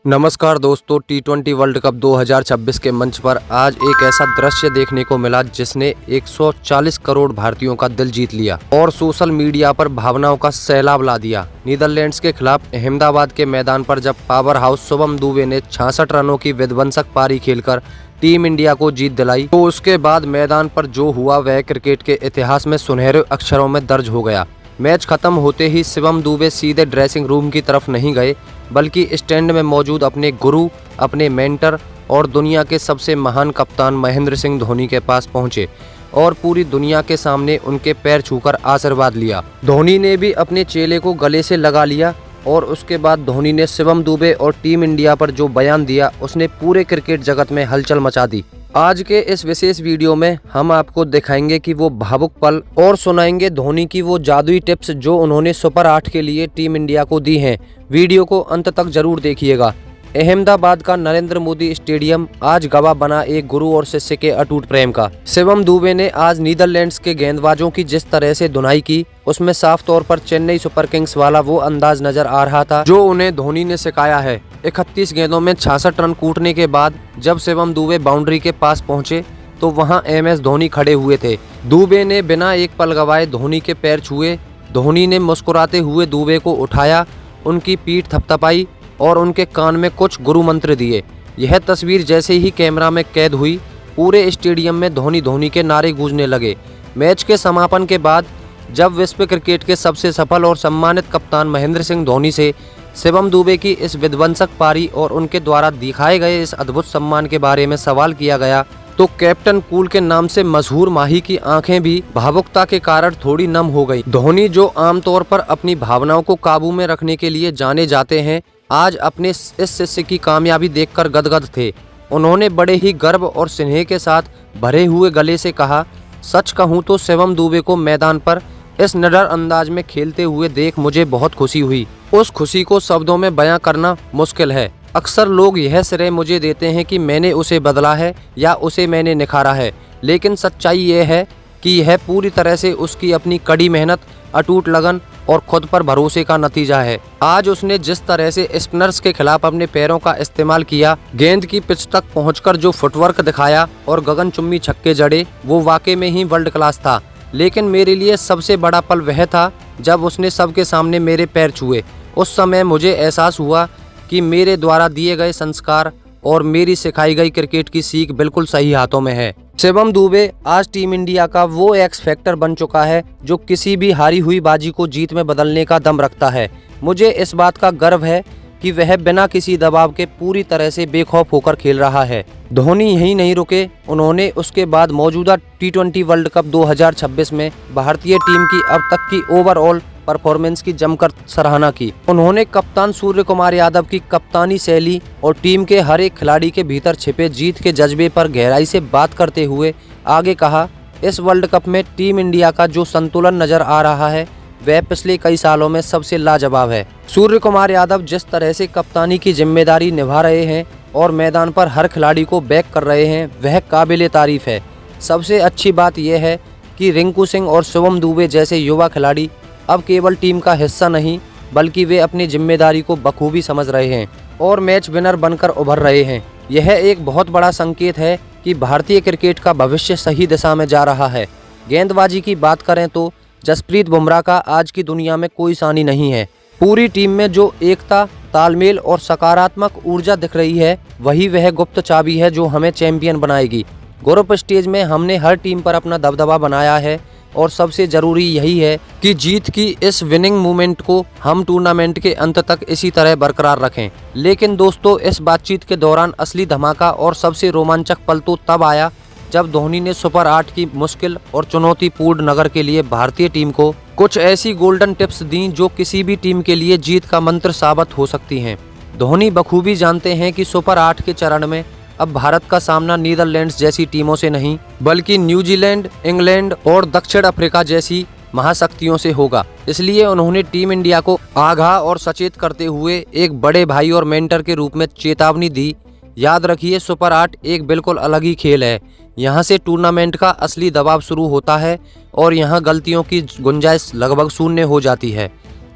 नमस्कार दोस्तों, टी20 world cup 2026 के मंच पर आज एक ऐसा दृश्य देखने को मिला जिसने 140 करोड़ भारतीयों का दिल जीत लिया और सोशल मीडिया पर भावनाओं का सैलाब ला दिया। नीदरलैंड्स के खिलाफ अहमदाबाद के मैदान पर जब पावर हाउस शुभम दुबे ने 66 रनों की विध्वंसक पारी खेलकर टीम इंडिया को जीत दिलाई, तो उसके बाद मैदान पर जो हुआ वह क्रिकेट के इतिहास में सुनहरे अक्षरों में दर्ज हो गया। मैच खत्म होते ही शिवम दुबे सीधे ड्रेसिंग रूम की तरफ नहीं गए, बल्कि स्टैंड में मौजूद अपने गुरु, अपने मेंटर और दुनिया के सबसे महान कप्तान महेंद्र सिंह धोनी के पास पहुंचे और पूरी दुनिया के सामने उनके पैर छूकर आशीर्वाद लिया। धोनी ने भी अपने चेले को गले से लगा लिया और उसके बाद धोनी ने शिवम दुबे और टीम इंडिया पर जो बयान दिया उसने पूरे क्रिकेट जगत में हलचल मचा दी। आज के इस विशेष वीडियो में हम आपको दिखाएंगे कि वो भावुक पल और सुनाएंगे धोनी की वो जादुई टिप्स जो उन्होंने सुपर 8 के लिए टीम इंडिया को दी हैं। वीडियो को अंत तक जरूर देखिएगा। अहमदाबाद का नरेंद्र मोदी स्टेडियम आज गवाह बना एक गुरु और शिष्य के अटूट प्रेम का। शिवम दुबे ने आज नीदरलैंड्स के गेंदबाजों की जिस तरह से धुनाई की, उसमें साफ तौर पर चेन्नई सुपर किंग्स वाला वो अंदाज नजर आ रहा था जो उन्हें धोनी ने सिखाया है। 31 गेंदों में 66 रन कूटने के बाद जब शिवम दुबे बाउंड्री के पास पहुंचे तो वहां MS धोनी खड़े हुए थे। दुबे ने बिना एक पल गवाए धोनी के पैर छुए। धोनी ने मुस्कुराते हुए दुबे को उठाया, उनकी पीठ थपथपाई और उनके कान में कुछ गुरु मंत्र दिए। यह तस्वीर जैसे ही कैमरा में कैद हुई, पूरे स्टेडियम में धोनी धोनी के नारे गूंजने लगे। मैच के समापन के बाद जब विश्व क्रिकेट के सबसे सफल और सम्मानित कप्तान महेंद्र सिंह धोनी से शिवम दुबे की इस विध्वंसक पारी और उनके द्वारा दिखाए गए इस अद्भुत सम्मान के बारे में सवाल किया गया, तो कैप्टन कूल के नाम से मशहूर माही की आंखें भी भावुकता के कारण थोड़ी नम हो गई। धोनी, जो आमतौर पर अपनी भावनाओं को काबू में रखने के लिए जाने जाते हैं, आज अपने इस शिष्य की कामयाबी देखकर गदगद थे। उन्होंने बड़े ही गर्व और स्नेह के साथ भरे हुए गले से कहा, सच कहूं तो शिवम दुबे को मैदान पर इस निडर अंदाज में खेलते हुए देख मुझे बहुत खुशी हुई। उस खुशी को शब्दों में बयां करना मुश्किल है। अक्सर लोग यह श्रेय मुझे देते हैं कि मैंने उसे बदला है या उसे मैंने निखारा है, लेकिन सच्चाई यह है कि यह पूरी तरह से उसकी अपनी कड़ी मेहनत, अटूट लगन और खुद पर भरोसे का नतीजा है। आज उसने जिस तरह से स्पिनर्स के खिलाफ अपने पैरों का इस्तेमाल किया, गेंद की पिच तक पहुंचकर जो फुटवर्क दिखाया और गगनचुम्बी छक्के जड़े, वो वाकई में ही वर्ल्ड क्लास था। लेकिन मेरे लिए सबसे बड़ा पल वह था जब उसने सबके सामने मेरे पैर छुए। उस समय मुझे एहसास हुआ कि मेरे द्वारा दिए गए संस्कार और मेरी सिखाई गई क्रिकेट की सीख बिल्कुल सही हाथों में है। शिवम दुबे आज टीम इंडिया का वो एक्स फैक्टर बन चुका है जो किसी भी हारी हुई बाजी को जीत में बदलने का दम रखता है। मुझे इस बात का गर्व है कि वह बिना किसी दबाव के पूरी तरह से बेखौफ होकर खेल रहा है। धोनी यहीं नहीं रुके, उन्होंने उसके बाद मौजूदा टी20 वर्ल्ड कप 2026 में भारतीय टीम की अब तक की ओवरऑल परफॉर्मेंस की जमकर सराहना की। उन्होंने कप्तान सूर्य कुमार यादव की कप्तानी शैली और टीम के हर एक खिलाड़ी के भीतर छिपे जीत के जज्बे पर गहराई से बात करते हुए आगे कहा, इस वर्ल्ड कप में टीम इंडिया का जो संतुलन नजर आ रहा है वह पिछले कई सालों में सबसे लाजवाब है। सूर्य कुमार यादव जिस तरह से कप्तानी की जिम्मेदारी निभा रहे हैं और मैदान पर हर खिलाड़ी को बैक कर रहे हैं, वह काबिले तारीफ है। सबसे अच्छी बात यह है कि रिंकू सिंह और शिवम दुबे जैसे युवा खिलाड़ी अब केवल टीम का हिस्सा नहीं, बल्कि वे अपनी जिम्मेदारी को बखूबी समझ रहे हैं और मैच विनर बनकर उभर रहे हैं। यह एक बहुत बड़ा संकेत है कि भारतीय क्रिकेट का भविष्य सही दिशा में जा रहा है। गेंदबाजी की बात करें तो जसप्रीत बुमराह का आज की दुनिया में कोई सानी नहीं है। पूरी टीम में जो एकता, तालमेल और सकारात्मक ऊर्जा दिख रही है, वही वह गुप्त चाबी है जो हमें चैंपियन बनाएगी। ग्रुप स्टेज में हमने हर टीम पर अपना दबदबा बनाया है और सबसे जरूरी यही है कि जीत की इस विनिंग मूवमेंट को हम टूर्नामेंट के अंत तक इसी तरह बरकरार रखें। लेकिन दोस्तों, इस बातचीत के दौरान असली धमाका और सबसे रोमांचक पल तो तब आया जब धोनी ने सुपर 8 की मुश्किल और चुनौतीपूर्ण नगर के लिए भारतीय टीम को कुछ ऐसी गोल्डन टिप्स दी जो किसी भी टीम के लिए जीत का मंत्र साबित हो सकती हैं। धोनी बखूबी जानते हैं कि सुपर 8 के चरण में अब भारत का सामना नीदरलैंड्स जैसी टीमों से नहीं, बल्कि न्यूजीलैंड, इंग्लैंड और दक्षिण अफ्रीका जैसी महाशक्तियों से होगा। इसलिए उन्होंने टीम इंडिया को आगाह और सचेत करते हुए एक बड़े भाई और मेंटर के रूप में चेतावनी दी। याद रखिए, सुपर 8 एक बिल्कुल अलग ही खेल है। यहाँ से टूर्नामेंट का असली दबाव शुरू होता है और यहाँ गलतियों की गुंजाइश लगभग शून्य हो जाती है।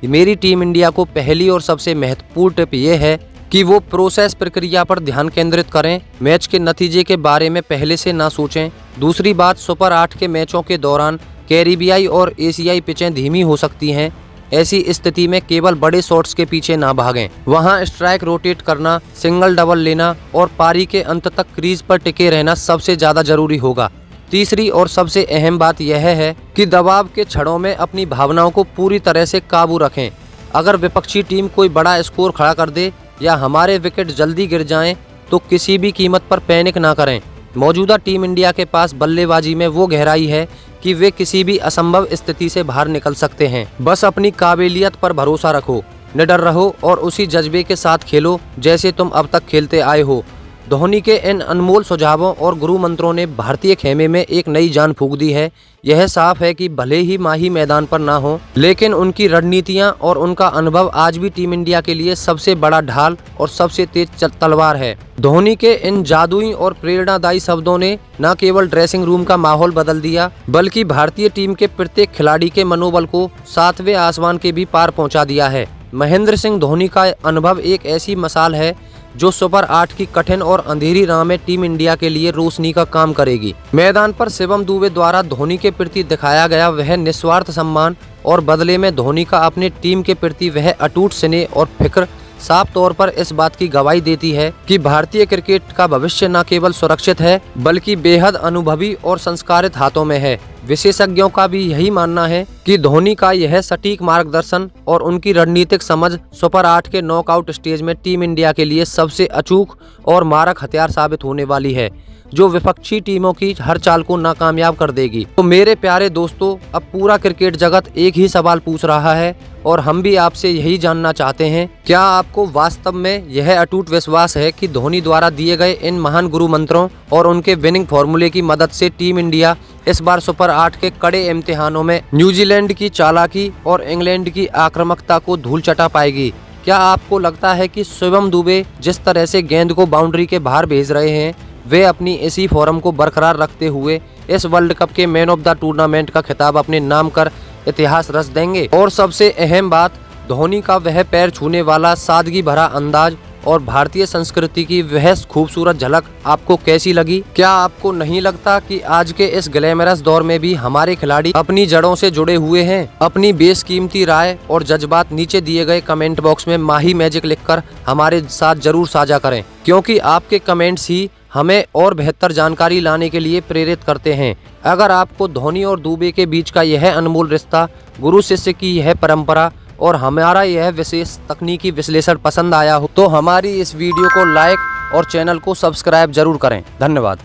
मेरी टीम इंडिया को पहली और सबसे महत्वपूर्ण टिप ये है कि वो प्रोसेस प्रक्रिया पर ध्यान केंद्रित करें, मैच के नतीजे के बारे में पहले से ना सोचें। दूसरी बात, सुपर 8 के मैचों के दौरान कैरिबियाई और एशियाई पिचें धीमी हो सकती हैं। ऐसी स्थिति में केवल बड़े शॉट्स के पीछे ना भागें। वहां स्ट्राइक रोटेट करना, सिंगल डबल लेना और पारी के अंत तक क्रीज पर टिके रहना सबसे ज़्यादा जरूरी होगा। तीसरी और सबसे अहम बात यह है कि दबाव के क्षणों में अपनी भावनाओं को पूरी तरह से काबू रखें। अगर विपक्षी टीम कोई बड़ा स्कोर खड़ा कर दे या हमारे विकेट जल्दी गिर जाएं, तो किसी भी कीमत पर पैनिक ना करें। मौजूदा टीम इंडिया के पास बल्लेबाजी में वो गहराई है कि वे किसी भी असंभव स्थिति से बाहर निकल सकते हैं। बस अपनी काबिलियत पर भरोसा रखो, निडर रहो और उसी जज्बे के साथ खेलो जैसे तुम अब तक खेलते आए हो। धोनी के इन अनमोल सुझावों और गुरु मंत्रों ने भारतीय खेमे में एक नई जान फूंक दी है। यह साफ है कि भले ही माही मैदान पर ना हो, लेकिन उनकी रणनीतियां और उनका अनुभव आज भी टीम इंडिया के लिए सबसे बड़ा ढाल और सबसे तेज तलवार है। धोनी के इन जादुई और प्रेरणादायी शब्दों ने न केवल ड्रेसिंग रूम का माहौल बदल दिया, बल्कि भारतीय टीम के प्रत्येक खिलाड़ी के मनोबल को 7वें आसमान के भी पार पहुंचा दिया है। महेंद्र सिंह धोनी का अनुभव एक ऐसी मिसाल है जो सुपर 8 की कठिन और अंधेरी राह में टीम इंडिया के लिए रोशनी का काम करेगी। मैदान पर शिवम दुबे द्वारा धोनी के प्रति दिखाया गया वह निस्वार्थ सम्मान और बदले में धोनी का अपने टीम के प्रति वह अटूट स्नेह और फिक्र साफ तौर पर इस बात की गवाही देती है कि भारतीय क्रिकेट का भविष्य न केवल सुरक्षित है, बल्कि बेहद अनुभवी और संस्कारित हाथों में है। विशेषज्ञों का भी यही मानना है कि धोनी का यह सटीक मार्गदर्शन और उनकी रणनीतिक समझ सुपर 8 के नॉकआउट स्टेज में टीम इंडिया के लिए सबसे अचूक और मारक हथियार साबित होने वाली है, जो विपक्षी टीमों की हर चाल को नाकामयाब कर देगी। तो मेरे प्यारे दोस्तों, अब पूरा क्रिकेट जगत एक ही सवाल पूछ रहा है और हम भी आपसे यही जानना चाहते हैं, क्या आपको वास्तव में यह अटूट विश्वास है कि धोनी द्वारा दिए गए इन महान गुरु मंत्रों और उनके विनिंग फॉर्मूले की मदद से टीम इंडिया इस बार सुपर 8 के कड़े इम्तिहानों में न्यूजीलैंड की चालाकी और इंग्लैंड की आक्रामकता को धूल चटा पाएगी? क्या आपको लगता है कि शिवम दुबे जिस तरह से गेंद को बाउंड्री के बाहर भेज रहे हैं, वे अपनी इसी फॉर्म को बरकरार रखते हुए इस वर्ल्ड कप के मैन ऑफ द टूर्नामेंट का खिताब अपने नाम कर इतिहास रच देंगे? और सबसे अहम बात, धोनी का वह पैर छूने वाला सादगी भरा अंदाज और भारतीय संस्कृति की वह खूबसूरत झलक आपको कैसी लगी? क्या आपको नहीं लगता कि आज के इस ग्लैमरस दौर में भी हमारे खिलाड़ी अपनी जड़ों से जुड़े हुए हैं? अपनी बेशकीमती राय और जज्बात नीचे दिए गए कमेंट बॉक्स में माही मैजिक लिखकर हमारे साथ जरूर साझा करें, क्योंकि आपके कमेंट्स ही हमें और बेहतर जानकारी लाने के लिए प्रेरित करते हैं। अगर आपको धोनी और दुबे के बीच का यह अनमोल रिश्ता, गुरु शिष्य की यह परंपरा और हमारा यह विशेष तकनीकी विश्लेषण पसंद आया हो, तो हमारी इस वीडियो को लाइक और चैनल को सब्सक्राइब जरूर करें। धन्यवाद।